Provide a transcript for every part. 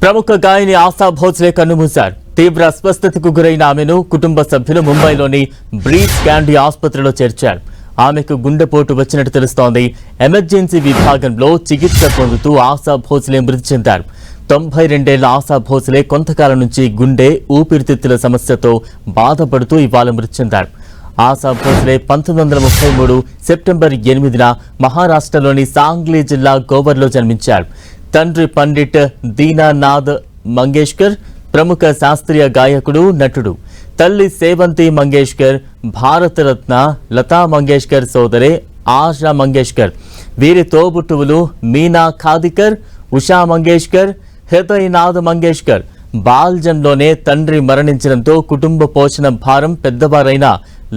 ప్రముఖ గాయని ఆశా భోస్లే కన్నుమూశారు. తీవ్ర అస్వస్థతకు గురైన ఆమెను కుటుంబ సభ్యులు ముంబైలోని బ్రీచ్ క్యాండీ ఆసుపత్రిలో చేర్చారు. ఆమెకు గుండెపోటు వచ్చినట్టు తెలుస్తోంది. ఎమర్జెన్సీ విభాగంలో చికిత్స పొందుతూ ఆశా భోస్లే మృతి చెందారు. 92 ఏళ్ల ఆశా భోస్లే కొంతకాలం నుంచి గుండె ఊపిరితిత్తుల సమస్యతో బాధపడుతూ ఇవాళ మృతి చెందారు. ఆశా భోస్లే 1933 సెప్టెంబర్ 8న మహారాష్ట్రలోని సాంగ్లీ జిల్లా గోవర్లో జన్మించారు. తండ్రి పండిట్ దీనానాథ్ మంగేష్కర్ ప్రముఖ శాస్త్రీయ గాయకుడు, నటుడు. తల్లి సేవంతి మంగేష్కర్ భారతరత్న లతా మంగేష్కర్ సోదరే ఆశా మంగేష్కర్. వీరి తోబుట్టువులు మీనా ఖాదికర్, ఉషా మంగేష్కర్, హృదయనాథ్ మంగేష్కర్. బాల్యంలోనే తండ్రి మరణించడంతో కుటుంబ పోషణ భారం పెద్దవారైన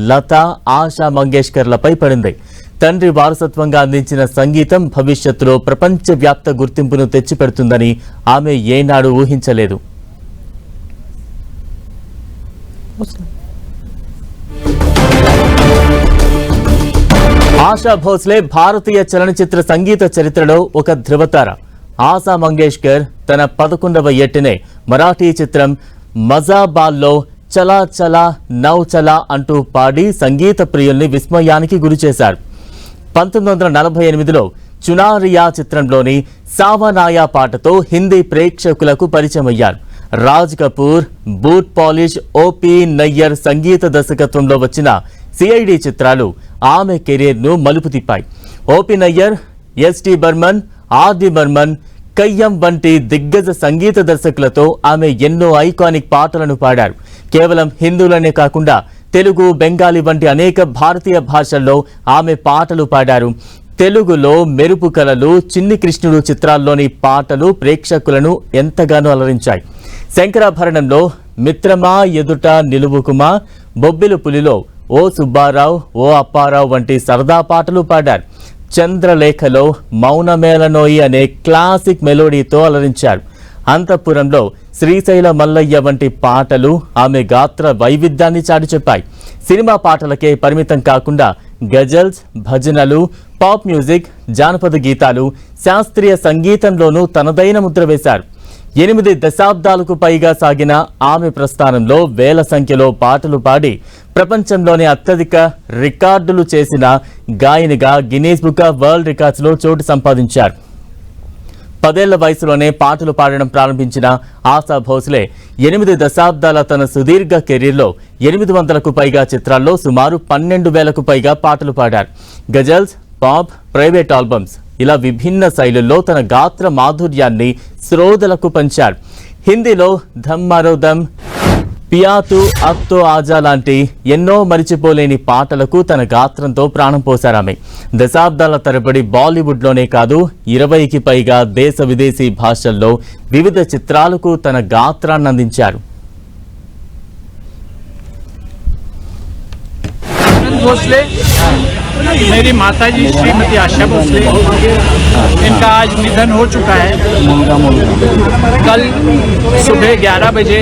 లతా, ఆశా మంగేష్కర్లపై పడింది. తండ్రి వారసత్వంగా అందించిన సంగీతం భవిష్యత్తులో ప్రపంచవ్యాప్త గుర్తింపును తెచ్చిపెడుతుందని ఆమె ఏనాడు ఊహించలేదు. ఆశా భోస్లే భారతీయ చలనచిత్ర సంగీత చరిత్రలో ఒక ధృవతార. ఆశా మంగేష్కర్ తన 11వ ఏటనే మరాఠీ చిత్రం మజాబాల్లో చలా చలా నౌ చలా అంటూ పాడి సంగీత ప్రియుల్ని విస్మయానికి గురిచేశారు. 1948లో చునారియా చిత్రంలోని సావనాయా పాటతో హిందీ ప్రేక్షకులకు పరిచయమయ్యారు. Raj Kapoor, boot polish, OP Nayyar సంగీత దర్శకత్వంలో వచ్చిన సిఐడి చిత్రాలు ఆమె కెరీర్ను మలుపు తిప్పాయి. OP Nayyar, ST Burman, RD Burman, Khayyam వంటి దిగ్గజ సంగీత దర్శకులతో ఆమె ఎన్నో ఐకానిక్ పాటలను పాడారు. కేవలం హిందీలోనే కాకుండా తెలుగు, బెంగాలీ వంటి అనేక భారతీయ భాషల్లో ఆమె పాటలు పాడారు. తెలుగులో మెరుపు కళలు, చిన్ని కృష్ణుడు చిత్రాల్లోని పాటలు ప్రేక్షకులను ఎంతగానో అలరించాయి. శంకరాభరణంలో మిత్రమా ఎదుట నిలువుకుమా, బొబ్బిలి పులిలో ఓ సుబ్బారావు ఓ అప్పారావు వంటి సరదా పాటలు పాడారు. చంద్రలేఖలో మౌనమేళనోయి అనే క్లాసిక్ మెలోడీతో అలరించారు. అంతఃపురంలో శ్రీశైల మల్లయ్య వంటి పాటలు ఆమె గాత్ర వైవిధ్యాన్ని చాటి చెప్పాయి. సినిమా పాటలకే పరిమితం కాకుండా గజల్స్, భజనలు, పాప్ మ్యూజిక్, జానపద గీతాలు, శాస్త్రీయ సంగీతంలోనూ తనదైన ముద్ర వేశారు. 8 దశాబ్దాలకు పైగా సాగిన ఆమె ప్రస్థానంలో వేల సంఖ్యలో పాటలు పాడి ప్రపంచంలోనే అత్యధిక రికార్డులు చేసిన గాయనిగా గిన్నీస్ బుక్ ఆఫ్ వరల్డ్ రికార్డ్స్లో చోటు సంపాదించారు. 10 ఏళ్ల వయసులోనే పాటలు పాడడం ప్రారంభించిన ఆశా భోస్లే 8 దశాబ్దాల తన సుదీర్ఘ కెరీర్లో 800కు పైగా చిత్రాల్లో సుమారు 12,000కు పైగా పాటలు పాడారు. గజల్స్, పాప్, ప్రైవేట్ ఆల్బమ్స్ ఇలా విభిన్న శైలుల్లో తన గాత్ర మాధుర్యాన్ని శ్రోతలకు పంచారు. హిందీలో ధమ్ మరో దమ్, పియాతు అబ్తో ఆజా లాంటి ఎన్నో మరిచిపోలేని పాటలకు తన గాత్రంతో ప్రాణం పోశారామె. దశాబ్దాల తరబడి బాలీవుడ్లోనే కాదు 20కి పైగా దేశ విదేశీ భాషల్లో వివిధ చిత్రాలకు తన గాత్రాన్ని అందించారు. भोसले मेरी माताजी श्रीमती आशा भोसले, इनका आज निधन हो चुका है। कल सुबह 11 बजे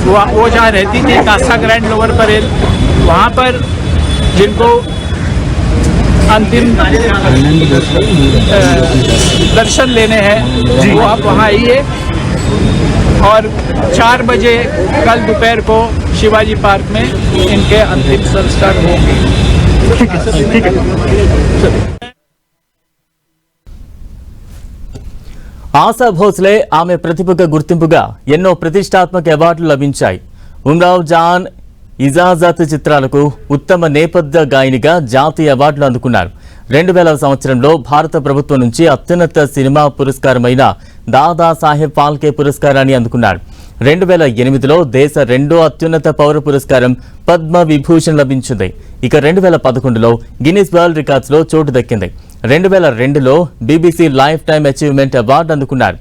वो जहाँ रहती थी कासा ग्रैंड लोअर परेल, वहाँ पर जिनको अंतिम दर्शन लेने हैं वो आप वहाँ आइए। और 4 बजे कल दोपहर को शिवाजी पार्क में इनके अंतिम संस्कार होंगे। ठीक है। ఆశా భోస్లే ఆమె ప్రతిభకు గుర్తింపుగా ఎన్నో ప్రతిష్టాత్మక అవార్డులు లభించాయి. ఉమ్రావ్ జాన్, ఇజాజత్ చిత్రాలకు ఉత్తమ నేపథ్య గాయనిగా జాతీయ అవార్డులు అందుకున్నారు. 2000 సంవత్సరంలో భారత ప్రభుత్వం నుంచి అత్యున్నత సినిమా పురస్కారమైన దాదాసాహెబ్ ఫాల్కే పురస్కారాన్ని అందుకున్నారు. 2008లో దేశ రెండో అత్యున్నత పౌర పురస్కారం పద్మ విభూషణ్ లభించింది. ఇక 2011లో గిన్నిస్ వరల్డ్ రికార్డ్స్లో చోటు దక్కింది. 2002లో BBC lifetime achievement award అందుకున్నారు.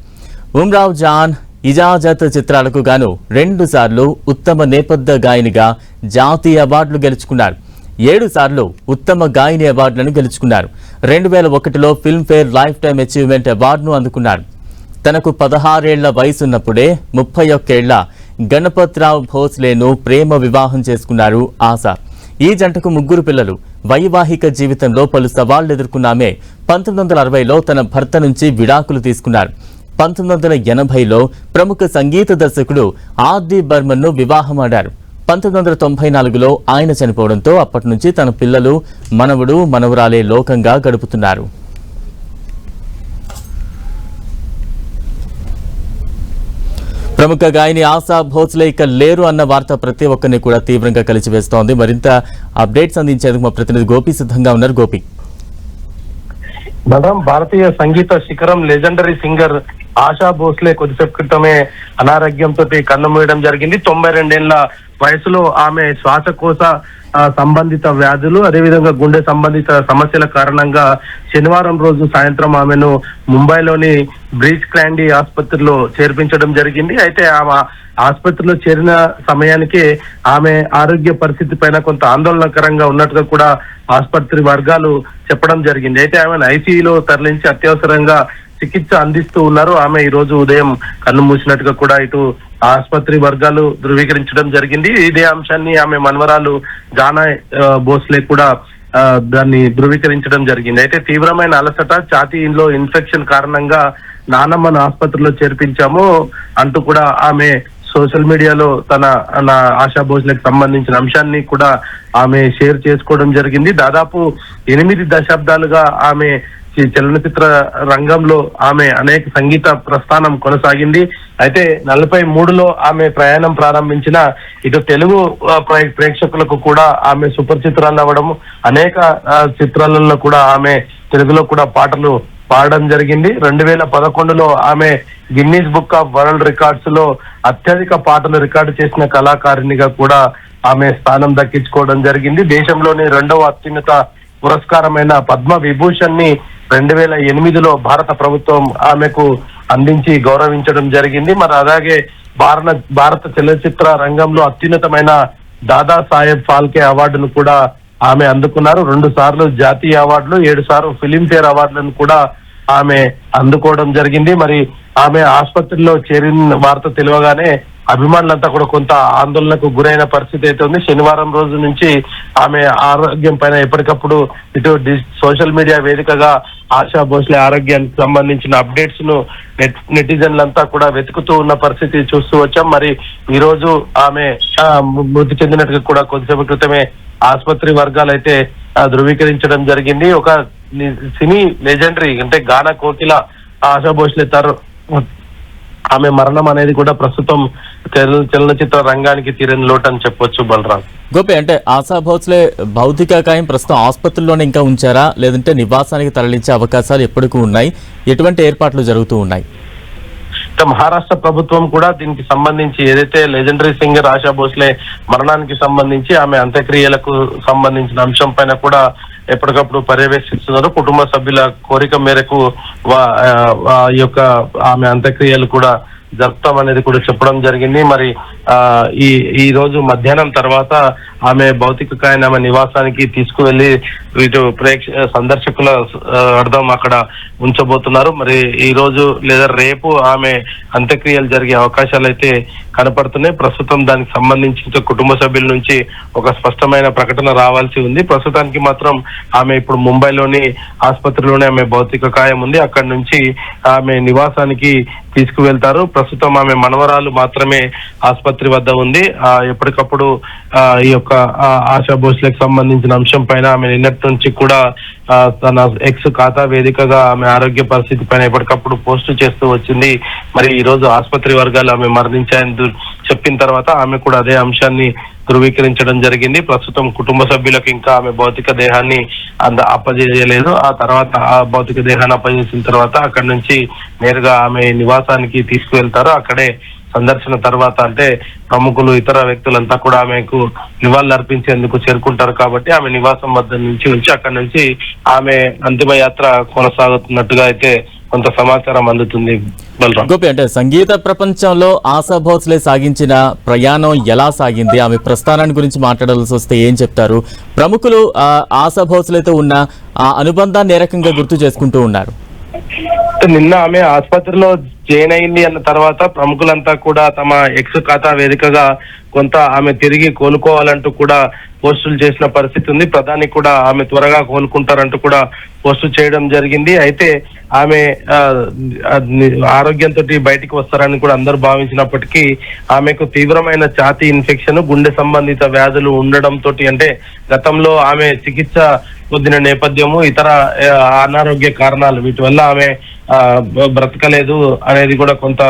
ఉమ్రావ్ జాన్, ఇజాజత్ చిత్రాలకు గాను 2 సార్లు ఉత్తమ నేపథ్య గాయనిగా జాతీయ అవార్డులు గెలుచుకున్నారు. 7 సార్లు ఉత్తమ గాయని అవార్డులను గెలుచుకున్నారు. 2001లో ఫిల్మ్ఫేర్ లైఫ్ టైమ్ అచీవ్మెంట్ అవార్డును అందుకున్నారు. తనకు 16 ఏళ్ల వయసున్నప్పుడే 31 ఏళ్ల గణపత్రావ్ భోస్లేను ప్రేమ వివాహం చేసుకున్నారు ఆశా. ఈ జంటకు 3 పిల్లలు. వైవాహిక జీవితంలో పలు సవాళ్లు ఎదుర్కొన్న ఆమె 1960లో తన భర్త నుంచి విడాకులు తీసుకున్నారు. 1980లో ప్రముఖ సంగీత దర్శకుడు ఆర్.డి. బర్మన్ను వివాహమాడారు. 1994లో ఆయన చనిపోవడంతో అప్పటి నుంచి తన పిల్లలు, మనవడు, మనవరాలే లోకంగా గడుపుతున్నారు. ప్రముఖ గాయని ఆశా భోస్లే ఇక లేరు అన్న వార్త ప్రతి ఒక్కరిని కూడా తీవ్రంగా కలిచివేస్తోంది. మరింత అప్డేట్స్ అందించేందుకు మా ప్రతినిధి గోపి సిద్ధంగా ఉన్నారు. గోపి, మేడం, భారతీయ సంగీత శిఖరం లెజెండరీ సింగర్ ఆశా భోస్లే కొద్దిసేపు క్రితమే అనారోగ్యంతో కన్నుమూయడం జరిగింది. 92 ఏళ్ల వయసులో ఆమె శ్వాసకోశ సంబంధిత వ్యాధులు, అదేవిధంగా గుండె సంబంధిత సమస్యల కారణంగా శనివారం రోజు సాయంత్రం ఆమెను ముంబైలోని బ్రీచ్ క్యాండీ ఆసుపత్రిలో చేర్పించడం జరిగింది. అయితే ఆమె ఆసుపత్రిలో చేరిన సమయానికి ఆమె ఆరోగ్య పరిస్థితి పైన కొంత ఆందోళనకరంగా ఉన్నట్టుగా కూడా ఆసుపత్రి వర్గాలు చెప్పడం జరిగింది. అయితే ఆమెను ఐసీయూలో తరలించి అత్యవసరంగా చికిత్స అందిస్తూ ఉన్నారు. ఆమె ఈ రోజు ఉదయం కన్ను మూసినట్టుగా కూడా ఇటు ఆసుపత్రి వర్గాలు ధృవీకరించడం జరిగింది. ఇదే అంశాన్ని ఆమె మనవరాలు జానా భోస్లే కూడా దాన్ని ధృవీకరించడం జరిగింది. అయితే తీవ్రమైన అలసట, ఛాతీలో ఇన్ఫెక్షన్ కారణంగా నానమ్మను ఆసుపత్రిలో చేర్పించాము అంటూ కూడా ఆమె సోషల్ మీడియాలో నా ఆశా భోస్లేకి సంబంధించిన అంశాన్ని కూడా ఆమె షేర్ చేసుకోవడం జరిగింది. దాదాపు 8 దశాబ్దాలుగా ఆమె చలనచిత్ర రంగంలో ఆమె అనేక సంగీత ప్రస్థానం కొనసాగింది. అయితే 43లో ఆమె ప్రయాణం ప్రారంభించిన ఇటు తెలుగు ప్రేక్షకులకు కూడా ఆమె సుపరిచితురాలు అవ్వడం, అనేక చిత్రాలలో కూడా ఆమె తెలుగులో కూడా పాటలు పాడడం జరిగింది. 2011లో ఆమె Guinness book of world records లో అత్యధిక పాటలు రికార్డు చేసిన కళాకారిణిగా కూడా ఆమె స్థానం దక్కించుకోవడం జరిగింది. దేశంలోని 2వ అత్యున్నత పురస్కారమైన పద్మ విభూషణ్ ని 2008లో భారత ప్రభుత్వం ఆమెకు అందించి గౌరవించడం జరిగింది. మరి అలాగే భారత చలనచిత్ర రంగంలో అత్యున్నతమైన దాదా సాహెబ్ ఫాల్కే అవార్డును కూడా ఆమె అందుకున్నారు. 2 సార్లు జాతీయ అవార్డులు, 7 సార్లు ఫిలింఫేర్ అవార్డులను కూడా ఆమె అందుకోవడం జరిగింది. మరి ఆమె ఆసుపత్రిలో చేరిన వార్త తెలియగానే అభిమానులంతా కూడా కొంత ఆందోళనకు గురైన పరిస్థితి అయితే ఉంది. శనివారం రోజు నుంచి ఆమె ఆరోగ్యం పైన ఎప్పటికప్పుడు ఇటు సోషల్ మీడియా వేదికగా ఆశా భోస్లే ఆరోగ్యానికి సంబంధించిన అప్డేట్స్ ను నెటిజన్లంతా కూడా వెతుకుతూ ఉన్న పరిస్థితి చూస్తూ వచ్చాం. మరి ఈ రోజు ఆమె మృతి చెందినట్టుగా కూడా కొద్దిసేపు క్రితమే ఆసుపత్రి వర్గాలు అయితే ధృవీకరించడం జరిగింది. ఒక సినీ లెజెండరీ అంటే గానా కోకిల ఆశా భోస్లే ఆమె మరణం అనేది కూడా ప్రస్తుతం చలనచిత్ర రంగానికి తీరని లోటు అని చెప్పొచ్చు. బలరాం, గోపి, అంటే ఆశా భోస్లే భౌతిక కాయం ప్రస్తుతం ఆసుపత్రిలోనే ఇంకా ఉంచారా, లేదంటే నివాసానికి తరలించే అవకాశాలు ఎప్పటికీ ఉన్నాయి? ఎటువంటి ఏర్పాట్లు జరుగుతూ ఉన్నాయి? మహారాష్ట్ర ప్రభుత్వం కూడా దీనికి సంబంధించి ఏదైతే లెజెండరీ సింగర్ ఆశా భోస్లే మరణానికి సంబంధించి ఆమె అంత్యక్రియలకు సంబంధించిన అంశం పైన కూడా ఎప్పటికప్పుడు పర్యవేక్షిస్తున్నారు. కుటుంబ సభ్యుల కోరిక మేరకు ఈ యొక్క ఆమె అంత్యక్రియలు కూడా జరుపుతామనేది కూడా చెప్పడం జరిగింది. మరి ఈ రోజు మధ్యాహ్నం తర్వాత ఆమె భౌతిక కాయాన్ని ఆమె నివాసానికి తీసుకువెళ్లి ఇటు సందర్శకుల అర్థం అక్కడ ఉంచబోతున్నారు. మరి ఈ రోజు లేదా రేపు ఆమె అంత్యక్రియలు జరిగే అవకాశాలు అయితే కనపడుతున్నాయి. ప్రస్తుతం దానికి సంబంధించి కుటుంబ సభ్యుల నుంచి ఒక స్పష్టమైన ప్రకటన రావాల్సి ఉంది. ప్రస్తుతానికి మాత్రం ఆమె ఇప్పుడు ముంబైలోని ఆసుపత్రిలోనే ఆమె భౌతిక కాయం ఉంది. అక్కడి నుంచి ఆమె నివాసానికి తీసుకువెళ్తారు. ప్రస్తుతం ఆమె మనవరాలు మాత్రమే ఆసుపత్రి వద్ద ఉంది. ఎప్పటికప్పుడు ఈ యొక్క ఆశా భోస్లేకి సంబంధించిన అంశం పైన ఆమె నిన్నటి నుంచి కూడా తన ఎక్స్ ఖాతా వేదికగా ఆమె ఆరోగ్య పరిస్థితి పైన ఎప్పటికప్పుడు పోస్టు చేస్తూ వచ్చింది. మరి ఈ రోజు ఆసుపత్రి వర్గాలు ఆమె మరణించాయని చెప్పిన తర్వాత ఆమె కూడా అదే అంశాన్ని ధృవీకరించడం జరిగింది. ప్రస్తుతం కుటుంబ సభ్యులకు ఇంకా ఆమె భౌతిక దేహాన్ని అప్పజేయలేదు. ఆ తర్వాత ఆ భౌతిక దేహాన్ని అప్పజేసిన తర్వాత అక్కడి నుంచి నేరుగా ఆమె నివాసానికి తీసుకువెళ్తారు. అక్కడే సందర్శన తర్వాత అంటే ప్రముఖులు, ఇతర వ్యక్తులంతా కూడా ఆమెకు నివాళులు అర్పించేందుకు చేరుకుంటారు. కాబట్టి ఆమె నివాసం వద్ద నుంచి అక్కడి నుంచి ఆమె అంతిమ యాత్ర కొనసాగుతున్నట్టుగా అయితే కొంత సమాచారం అందుతుంది. గోపి, అంటే సంగీత ప్రపంచంలో ఆశా భోస్లే సాగించిన ప్రయాణం ఎలా సాగింది? ఆమె ప్రస్థానాన్ని గురించి మాట్లాడాల్సి వస్తే ఏం చెప్తారు? ప్రముఖులు ఆశా భోస్లేతో ఉన్న ఆ అనుబంధాన్ని ఏ రకంగా గుర్తు చేసుకుంటూ ఉన్నారు? నిన్న ఆమె ఆసుపత్రిలో జాయిన్ అయింది అన్న తర్వాత ప్రముఖులంతా కూడా తమ ఎక్స్ ఖాతా వేదికగా కొంత ఆమె తిరిగి కోలుకోవాలంటూ కూడా పోస్టులు చేసిన పరిస్థితి ఉంది. ప్రధాని కూడా ఆమె త్వరగా కోలుకుంటారంటూ కూడా పోస్టు చేయడం జరిగింది. అయితే ఆమె ఆరోగ్యంతో బయటికి వస్తారని కూడా అందరూ భావించినప్పటికీ ఆమెకు తీవ్రమైన ఛాతీ ఇన్ఫెక్షన్, గుండె సంబంధిత వ్యాధులు ఉండడంతో, అంటే గతంలో ఆమె చికిత్స పొందిన నేపథ్యము, ఇతర అనారోగ్య కారణాలు, వీటి వల్ల ఆమె బ్రతకలేదు అనేది కూడా కొంత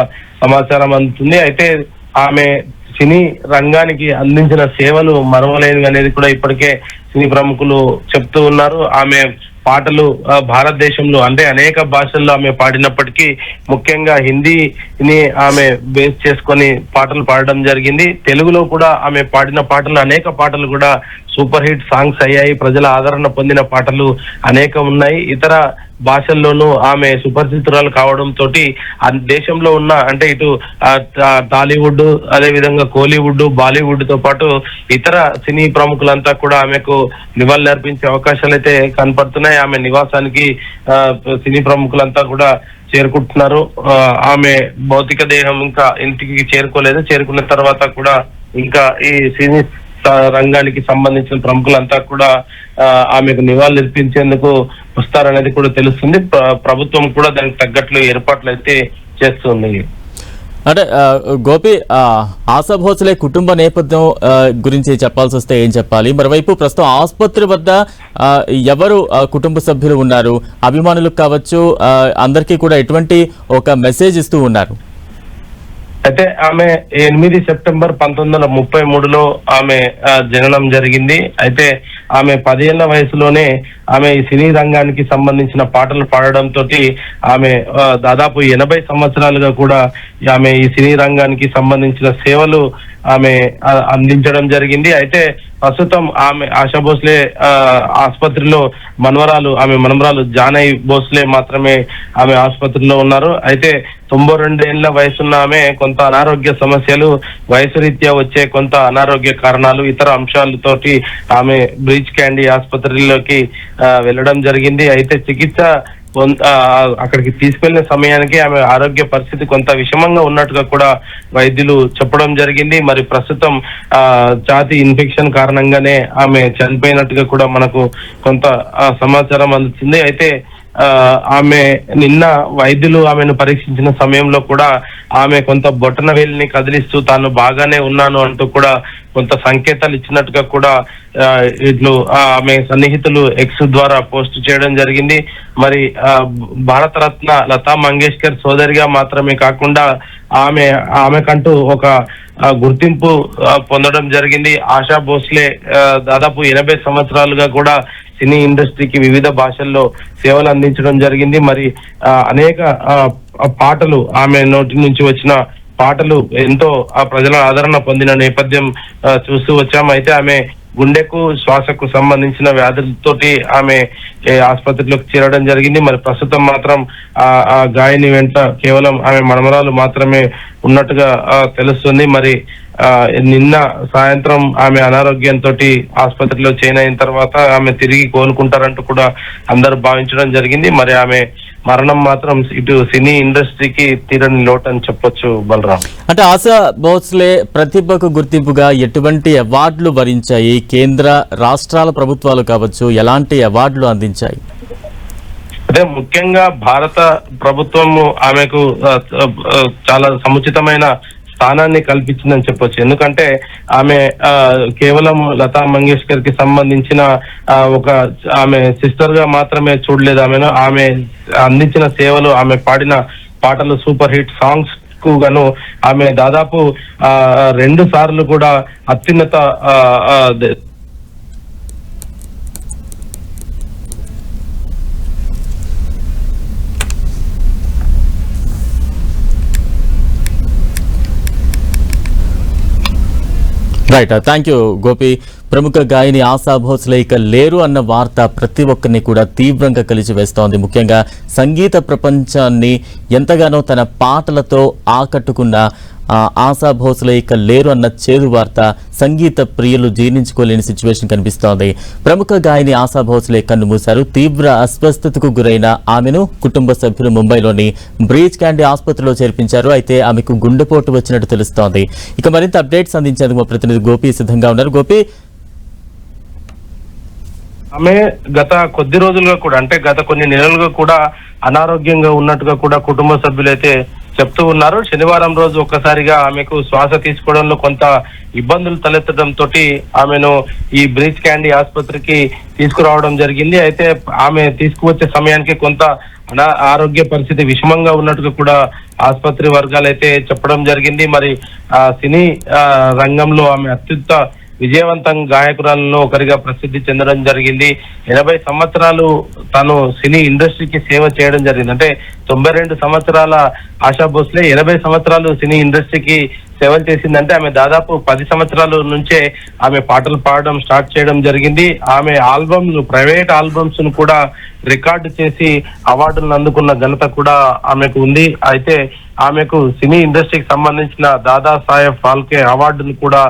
సమాచారం అందుతుంది. అయితే ఆమె సినీ రంగానికి అందించిన సేవలు మరవలేనివి అనేది కూడా ఇప్పటికే సినీ ప్రముఖులు చెప్తూ ఉన్నారు. ఆమె పాటలు భారతదేశంలో అంటే అనేక భాషల్లో ఆమె పాడినప్పటికీ ముఖ్యంగా హిందీని ఆమె బేస్ చేసుకొని పాటలు పాడడం జరిగింది. తెలుగులో కూడా ఆమె పాడిన పాటలు, అనేక పాటలు కూడా సూపర్ హిట్ సాంగ్స్ అయ్యాయి. ప్రజల ఆదరణ పొందిన పాటలు అనేక ఉన్నాయి. ఇతర భాషల్లోనూ ఆమె సుపరిచితురాలు కావడంతో దేశంలో ఉన్న అంటే ఇటు టాలీవుడ్, అదే విధంగా కోలీవుడ్, బాలీవుడ్ తో పాటు ఇతర సినీ ప్రముఖులంతా కూడా ఆమెకు నివాళులర్పించే అవకాశాలు అయితే కనపడుతున్నాయి. ఆమె నివాసానికి సినీ ప్రముఖులంతా కూడా చేరుకుంటున్నారు. ఆమె భౌతిక దేహం ఇంకా ఇంటికి చేరుకోలేదు. చేరుకున్న తర్వాత కూడా ఇంకా ఈ సినీ రంగానికి సంబంధించిన ప్రముఖులంతా కూడా ఆమెకు నివాళులు అర్పించేందుకు వస్తారనేది కూడా తెలుస్తుంది. ప్రభుత్వం కూడా దానికి తగ్గట్లు ఏర్పాట్లు అయితే చేస్తుంది. అంటే గోపి, ఆశా భోస్లే కుటుంబ నేపథ్యం గురించి చెప్పాల్సి వస్తే ఏం చెప్పాలి? మరోవైపు ప్రస్తుతం ఆసుపత్రి వద్ద ఎవరు కుటుంబ సభ్యులు ఉన్నారు? అభిమానులకు కావచ్చు, అందరికీ కూడా ఎటువంటి ఒక మెసేజ్ ఇస్తూ ఉన్నారు? అయితే ఆమె 8 సెప్టెంబర్ 1933లో ఆమె జననం జరిగింది. అయితే ఆమె 10 ఏళ్ల వయసులోనే ఆమె ఈ సినీ రంగానికి సంబంధించిన పాటలు పాడడంతో ఆమె దాదాపు 80 సంవత్సరాలుగా కూడా ఆమె ఈ సినీ రంగానికి సంబంధించిన సేవలు ఆమె అందించడం జరిగింది. అయితే ప్రస్తుతం ఆమె ఆశా భోస్లే ఆసుపత్రిలో ఆమె మనమరాలు జానై భోస్లే మాత్రమే ఆమె ఆసుపత్రిలో ఉన్నారు. అయితే 92 ఏళ్ల వయసున్న ఆమె కొంత అనారోగ్య సమస్యలు, వయసు రీత్యా వచ్చే కొంత అనారోగ్య కారణాలు, ఇతర అంశాలతోటి ఆమె బ్రీచ్ క్యాండీ ఆసుపత్రిలోకి వెళ్ళడం జరిగింది. అయితే చికిత్స అక్కడికి తీసుకెళ్లిన సమయానికి ఆమె ఆరోగ్య పరిస్థితి కొంత విషమంగా ఉన్నట్టుగా కూడా వైద్యులు చెప్పడం జరిగింది. మరి ప్రస్తుతం ఛాతీ ఇన్ఫెక్షన్ కారణంగానే ఆమె చనిపోయినట్టుగా కూడా మనకు కొంత సమాచారం అందుతుంది. అయితే ఆమె నిన్న వైద్యులు ఆమెను పరీక్షించిన సమయంలో కూడా ఆమె కొంత బొటన వేలిని కదిలిస్తూ తాను బాగానే ఉన్నాను అంటూ కూడా కొంత సంకేతాలు ఇచ్చినట్టుగా కూడా ఇట్లు ఆమె సన్నిహితులు ఎక్స్ ద్వారా పోస్ట్ చేయడం జరిగింది. మరి భారతరత్న లతా మంగేష్కర్ సోదరిగా మాత్రమే కాకుండా ఆమెకంటూ ఒక గుర్తింపు పొందడం జరిగింది. ఆశా భోస్లే దాదాపు 80 సంవత్సరాలుగా కూడా సినీ ఇండస్ట్రీకి వివిధ భాషల్లో సేవలు అందించడం జరిగింది. మరి అనేక పాటలు, ఆమె నోటి నుంచి వచ్చిన పాటలు ఎంతో ప్రజల ఆదరణ పొందిన నేపథ్యం చూస్తూ వచ్చాం. అయితే ఆమె గుండెకు, శ్వాసకు సంబంధించిన వ్యాధులతోటి ఆమె ఆసుపత్రిలోకి చేరడం జరిగింది. మరి ప్రస్తుతం మాత్రం ఆ గాయని వెంట కేవలం ఆమె మనమరాలు మాత్రమే ఉన్నట్టుగా తెలుస్తుంది. మరి నిన్న సాయంత్రం ఆమె అనారోగ్యంతో ఆసుపత్రిలో చేరిన అయిన తర్వాత ఆమె తిరిగి కోలుకుంటారంటూ కూడా అందరూ భావించడం జరిగింది. మరి ఆమె మరణం మాత్రం ఇటు సినీ ఇండస్ట్రీకి తీరని లోటు అని చెప్పొచ్చు బలరాం. అంటే ఆశా భోస్లే ప్రతిభకు గుర్తింపుగా ఎటువంటి అవార్డులు వరించాయి? కేంద్ర రాష్ట్రాల ప్రభుత్వాలు కావచ్చు, ఎలాంటి అవార్డులు అందించాయి? అదే ముఖ్యంగా భారత ప్రభుత్వము ఆమెకు చాలా సముచితమైన స్థానాన్ని కల్పించిందని చెప్పొచ్చు. ఎందుకంటే ఆమె కేవలం లతా మంగేష్కర్ కి సంబంధించిన ఆమె సిస్టర్ గా మాత్రమే చూడలేదు. ఆమె అందించిన సేవలు, ఆమె పాడిన పాటలు, సూపర్ హిట్ సాంగ్స్ కు గాను ఆమె దాదాపు 2 సార్లు కూడా అత్యున్నత రైట్. Thank you Gopi. ప్రముఖ గాయని ఆశా భోస్లే ఇక లేరు అన్న వార్త ప్రతి ఒక్కరిని కూడా తీవ్రంగా కలిచివేస్తోంది. ముఖ్యంగా సంగీత ప్రపంచాన్ని ఎంతగానో తన పాటలతో ఆకట్టుకున్న ఆశా భోస్లే ఇక లేరు అన్న చేదు వార్త సంగీత ప్రియులు జీర్ణించుకోలేని సిచ్యువేషన్ కనిపిస్తోంది. ప్రముఖ గాయని ఆశా భోస్లే కన్నుమూశారు. తీవ్ర అస్వస్థతకు గురైన ఆమెను కుటుంబ సభ్యులు ముంబైలోని బ్రీచ్ క్యాండీ ఆసుపత్రిలో చేర్పించారు. అయితే ఆమెకు గుండెపోటు వచ్చినట్టు తెలుస్తోంది. ఇక మరింత అప్డేట్స్ అందించేందుకు మా ప్రతినిధి గోపి సిద్ధంగా ఉన్నారు. గోపి, ఆమె గత కొద్ది రోజులుగా కూడా అంటే గత కొన్ని నెలలుగా కూడా అనారోగ్యంగా ఉన్నట్టుగా కూడా కుటుంబ సభ్యులైతే చెప్తూ ఉన్నారు. శనివారం రోజు ఒక్కసారిగా ఆమెకు శ్వాస తీసుకోవడంలో కొంత ఇబ్బందులు తలెత్తడంతో ఆమెను ఈ బ్రీచ్ క్యాండీ ఆసుపత్రికి తీసుకురావడం జరిగింది. అయితే ఆమె తీసుకువచ్చే సమయానికి కొంత ఆరోగ్య పరిస్థితి విషమంగా ఉన్నట్టుగా కూడా ఆసుపత్రి వర్గాలు అయితే చెప్పడం జరిగింది. మరి సినీ రంగంలో ఆమె అత్యుత్త విజయవంతం గాయకురాలలో ఒకరిగా ప్రసిద్ధి చెందడం జరిగింది. 80 సంవత్సరాలు తను సినీ ఇండస్ట్రీకి సేవ చేయడం జరిగింది. అంటే 92 సంవత్సరాల ఆశా భోస్లే 80 సంవత్సరాలు సినీ ఇండస్ట్రీకి సేవలు చేసిందంటే ఆమె దాదాపు 10 సంవత్సరాల నుంచే ఆమె పాటలు పాడడం స్టార్ట్ చేయడం జరిగింది. ఆమె ప్రైవేట్ ఆల్బమ్స్ ను కూడా రికార్డు చేసి అవార్డులను అందుకున్న ఘనత కూడా ఆమెకు ఉంది. అయితే ఆమెకు సినీ ఇండస్ట్రీకి సంబంధించిన దాదా సాహెబ్ ఫాల్కే అవార్డును కూడా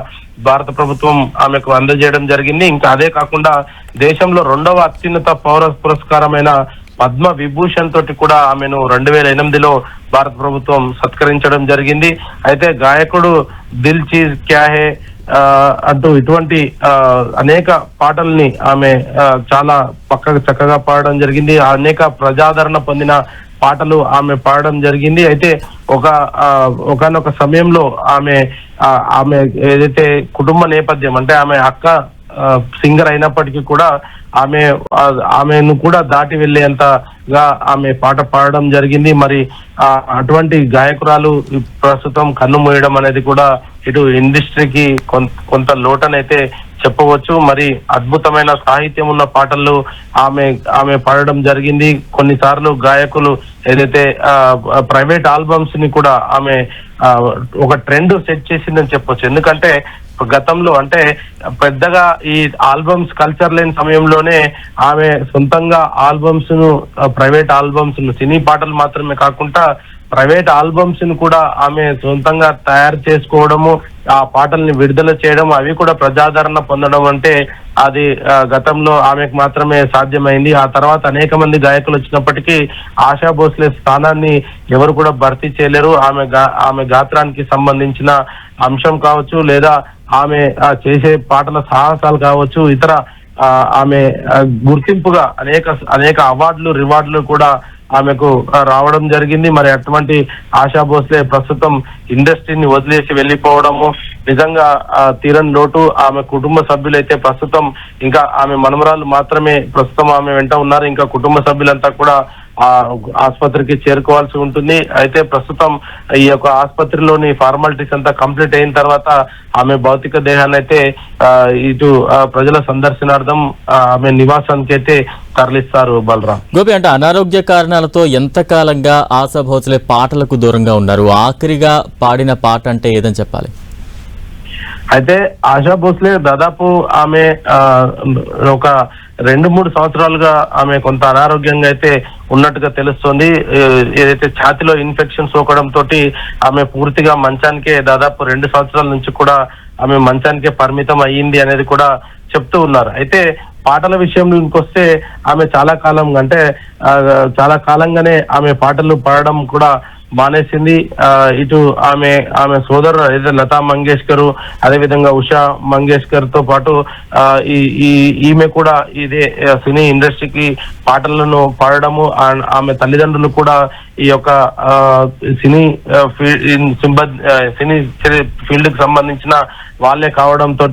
భారత ప్రభుత్వం ఆమెకు అందజేయడం జరిగింది. ఇంకా అదే కాకుండా దేశంలో 2వ అత్యున్నత పౌర పురస్కారమైన పద్మ విభూషణ్ తోటి కూడా ఆమెను 2008లో భారత ప్రభుత్వం సత్కరించడం జరిగింది. అయితే గాయకుడు దిల్ చీజ్ క్యా హే అంటూ ఇటువంటి అనేక పాటల్ని ఆమె చాలా చక్కగా పాడడం జరిగింది. అనేక ప్రజాదరణ పొందిన పాటలు ఆమె పాడడం జరిగింది. అయితే ఒకనొక సమయంలో ఆమె ఏదైతే కుటుంబ నేపథ్యం అంటే ఆమె అక్క సింగర్ అయినప్పటికీ కూడా ఆమెను కూడా దాటి వెళ్లేంతగా ఆమె పాట పాడడం జరిగింది. మరి అటువంటి గాయకురాలు ప్రస్తుతం కన్ను మూయడం అనేది కూడా ఇటు ఇండస్ట్రీకి కొంత లోటనైతే చెప్పవచ్చు. మరి అద్భుతమైన సాహిత్యం ఉన్న పాటలు ఆమె పాడడం జరిగింది. కొన్నిసార్లు గాయకులు ఏదైతే ప్రైవేట్ ఆల్బమ్స్ ని కూడా ఆమె ఒక ట్రెండ్ సెట్ చేసిందని చెప్పొచ్చు. ఎందుకంటే గతంలో అంటే పెద్దగా ఈ ఆల్బమ్స్ కల్చర్ లేని సమయంలోనే ఆమె సొంతంగా ఆల్బమ్స్ ను ప్రైవేట్ ఆల్బమ్స్ ను సినీ పాటలు మాత్రమే కాకుండా ప్రైవేట్ ఆల్బమ్స్ ను కూడా ఆమె సొంతంగా తయారు చేసుకోవడము, ఆ పాటల్ని విడుదల చేయడం, అవి కూడా ప్రజాదరణ పొందడం అంటే అది గతంలో ఆమెకు మాత్రమే సాధ్యమైంది. ఆ తర్వాత అనేక మంది గాయకులు వచ్చినప్పటికీ ఆశా భోస్లే స్థానాన్ని ఎవరు కూడా భర్తీ చేయలేరు. ఆమె గాత్రానికి సంబంధించిన అంశం కావచ్చు, లేదా ఆమె చేసే పాటల సాహసాలు కావచ్చు, ఇతర ఆమె గుర్తింపుగా అనేక అవార్డులు రివార్డులు కూడా ఆమెకు రావడం జరిగింది. మరి అటువంటి ఆశా భోస్లే ప్రస్తుతం ఇండస్ట్రీని వదిలేసి వెళ్లిపోవడము నిజంగా తీరని లోటు. ఆమె కుటుంబ సభ్యులైతే ప్రస్తుతం ఇంకా ఆమె మనమరాలు మాత్రమే ప్రస్తుతం ఆమె వెంట ఉన్నారు. ఇంకా కుటుంబ సభ్యులంతా కూడా ఆసుపత్రికి చేరుకోవాల్సి ఉంటుంది. అయితే ప్రస్తుతం ఈ యొక్క ఆసుపత్రిలోని ఫార్మాలిటీస్ అంతా కంప్లీట్ అయిన తర్వాత ఆమె భౌతిక దేహాన్ని అయితే ఇటు ప్రజల సందర్శనార్థం ఆమె నివాసానికి అయితే తరలిస్తారు. బలరాం, గోపి, అంటే అనారోగ్య కారణాలతో ఎంతకాలంగా ఆశా భోస్లే పాటలకు దూరంగా ఉన్నారు? ఆఖరిగా పాడిన పాట అంటే ఏదని చెప్పాలి? అయితే ఆశా భోస్లే దాదాపు ఆమె ఒక 2-3 సంవత్సరాలుగా ఆమె కొంత అనారోగ్యంగా అయితే ఉన్నట్టుగా తెలుస్తోంది. ఏదైతే ఛాతిలో ఇన్ఫెక్షన్ సోకడం తోటి ఆమె పూర్తిగా మంచానికే దాదాపు 2 సంవత్సరాల నుంచి కూడా ఆమె మంచానికే పరిమితం అయ్యింది అనేది కూడా చెప్తూ ఉన్నారు. అయితే పాటల విషయంలోకి వస్తే ఆమె చాలా కాలంగానే ఆమె పాటలు పాడడం కూడా మానేసింది. ఇటు ఆమె సోదరు ఏదైతే లతా మంగేష్కర్, అదే విధంగా ఉషా మంగేష్కర్ తో పాటు ఈమె కూడా ఇదే సినీ ఇండస్ట్రీకి పాటలను పాడడము, ఆమె తల్లిదండ్రులు కూడా ఈ యొక్క సినీ ఫీల్డ్ కి సంబంధించిన వాళ్ళే కావడంతో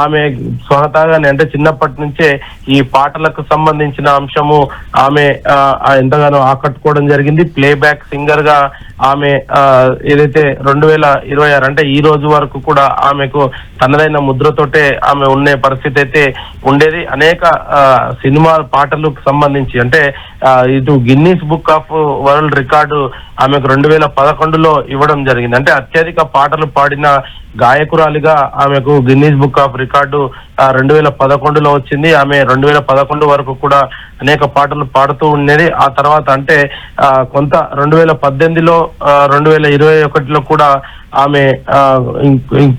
ఆమె స్వతహాగానే అంటే చిన్నప్పటి నుంచే ఈ పాటలకు సంబంధించిన అంశము ఆమె ఎంతగానో ఆకట్టుకోవడం జరిగింది. ప్లేబ్యాక్ సింగర్ గా ఆమె ఏదైతే 2026 అంటే ఈ రోజు వరకు కూడా ఆమెకు తనదైన ముద్రతోటే ఆమె ఉండే పరిస్థితి అయితే ఉండేది. అనేక సినిమా పాటలకు సంబంధించి అంటే ఇటు Guinness book of world record ఆమెకు 2011లో ఇవ్వడం జరిగింది. అంటే అత్యధిక పాటలు పాడిన గాయకురాలిగా ఆమెకు గిన్నీస్ బుక్ ఆఫ్ రికార్డు 2011లో వచ్చింది. ఆమె 2011 వరకు కూడా అనేక పాటలు పాడుతూ ఉండేది. ఆ తర్వాత అంటే కొంత 2018లో 2021లో కూడా ఆమె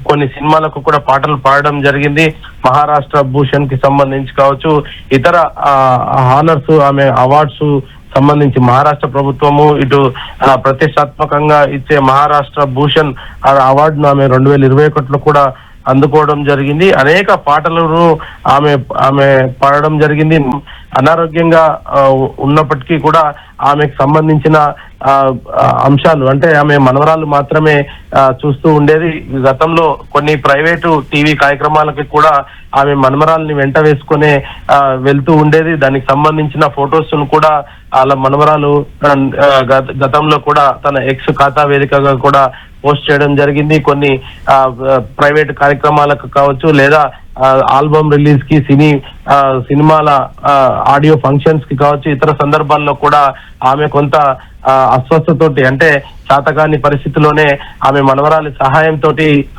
కొన్ని సినిమాలకు కూడా పాటలు పాడడం జరిగింది. మహారాష్ట్ర భూషణ్ కి సంబంధించి కావచ్చు, ఇతర హానర్స్ ఆమె అవార్డ్స్ సంబంధించి మహారాష్ట్ర ప్రభుత్వము ఇటు ప్రతిష్టాత్మకంగా ఇచ్చే మహారాష్ట్ర భూషణ్ అవార్డును ఆమె 2021లో కూడా అందుకోవడం జరిగింది. అనేక పాటలను ఆమె పాడడం జరిగింది. అనారోగ్యంగా ఉన్నప్పటికీ కూడా ఆమెకు సంబంధించిన అంశాలు అంటే ఆమె మనవరాలు మాత్రమే చూస్తూ ఉండేది. గతంలో కొన్ని ప్రైవేటు టీవీ కార్యక్రమాలకి కూడా ఆమె మనవరాలని వెంట వేసుకునే వెళ్తూ ఉండేది. దానికి సంబంధించిన ఫొటోస్ ను కూడా వాళ్ళ మనవరాలు గతంలో కూడా తన ఎక్స్ ఖాతా వేదికగా కూడా పోస్ట్ చేయడం జరిగింది. కొన్ని ప్రైవేట్ కార్యక్రమాలకు కావచ్చు లేదా ఆల్బమ్ రిలీజ్ కి సినిమాల ఆడియో ఫంక్షన్స్ కి కావచ్చు, ఇతర సందర్భాల్లో కూడా ఆమె కొంత అస్వస్థతోటి అంటే శాతకాని పరిస్థితిలోనే ఆమె మనవరాలి సహాయంతో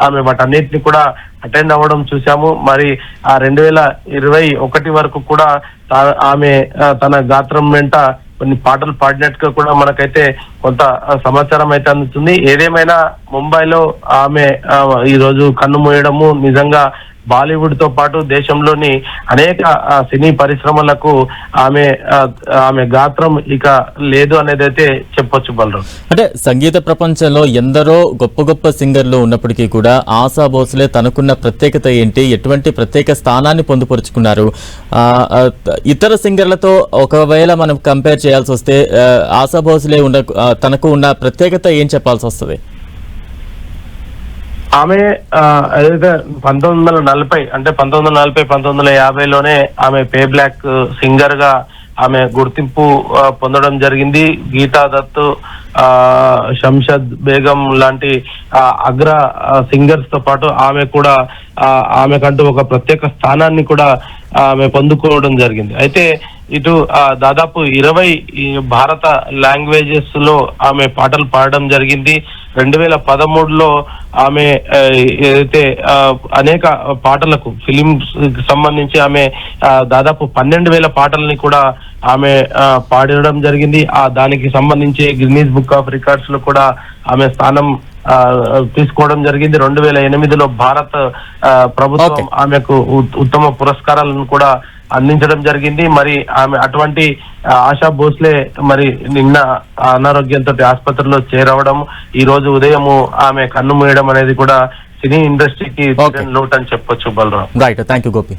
ఆమె వాటన్నిటిని కూడా అటెండ్ అవ్వడం చూసాము. మరి 2021 వరకు కూడా ఆమె తన గాత్రం వెంట కొన్ని పాటలు పాడినట్టుగా కూడా మనకైతే కొంత సమాచారం అయితే అందుతుంది. ఏదేమైనా ముంబైలో ఆమె ఈ రోజు కన్ను మూయడము నిజంగా బాలీవుడ్ తో పాటు దేశంలోని అనేక సినీ పరిశ్రమలకు ఆమె గాత్రం ఇక లేదు అనేది అయితే చెప్పొచ్చు బలరాం. అంటే సంగీత ప్రపంచంలో ఎందరో గొప్ప గొప్ప సింగర్లు ఉన్నప్పటికీ కూడా ఆశా భోస్లే తనకున్న ప్రత్యేకత ఏంటి, ఎటువంటి ప్రత్యేక స్థానాన్ని పొందుపరుచుకున్నారు? ఇతర సింగర్లతో ఒకవేళ మనం కంపేర్ చేయాల్సి వస్తే ఆశా భోస్లే తనకు ఉన్న ప్రత్యేకత ఏం చెప్పాల్సి వస్తుంది? ఆమె ఏదైతే 1940 అంటే 1940-1950లోనే ఆమె పే బ్లాక్ సింగర్ గా ఆమె గుర్తింపు పొందడం జరిగింది. గీతా దత్, శంషద్ బేగం లాంటి అగ్ర సింగర్స్ తో పాటు ఆమె కూడా ఆమెకంటూ ఒక ప్రత్యేక స్థానాన్ని కూడా ఆమె పొందుకోవడం జరిగింది. అయితే ఇటు దాదాపు 20 భారత లాంగ్వేజెస్ లో ఆమె పాటలు పాడడం జరిగింది. 2013లో ఆమె ఏదైతే అనేక పాటలకు ఫిలిమ్స్ సంబంధించి ఆమె దాదాపు 12,000 పాటల్ని కూడా ఆమె పాడడం జరిగింది. దానికి సంబంధించి గిన్నీస్ బుక్ ఆఫ్ రికార్డ్స్ లో కూడా ఆమె స్థానం తీసుకోవడం జరిగింది. 2008లో భారత ప్రభుత్వం ఆమెకు ఉత్తమ పురస్కారాలను కూడా అందించడం జరిగింది. మరి ఆమె అటువంటి ఆశా భోస్లే మరి నిన్న అనారోగ్యంతో ఆసుపత్రిలో చేరవడం, ఈ రోజు ఉదయము ఆమె కన్ను మూయడం అనేది కూడా సినీ ఇండస్ట్రీకి లోటు అని చెప్పొచ్చు Balaram. Right, thank you Gopi.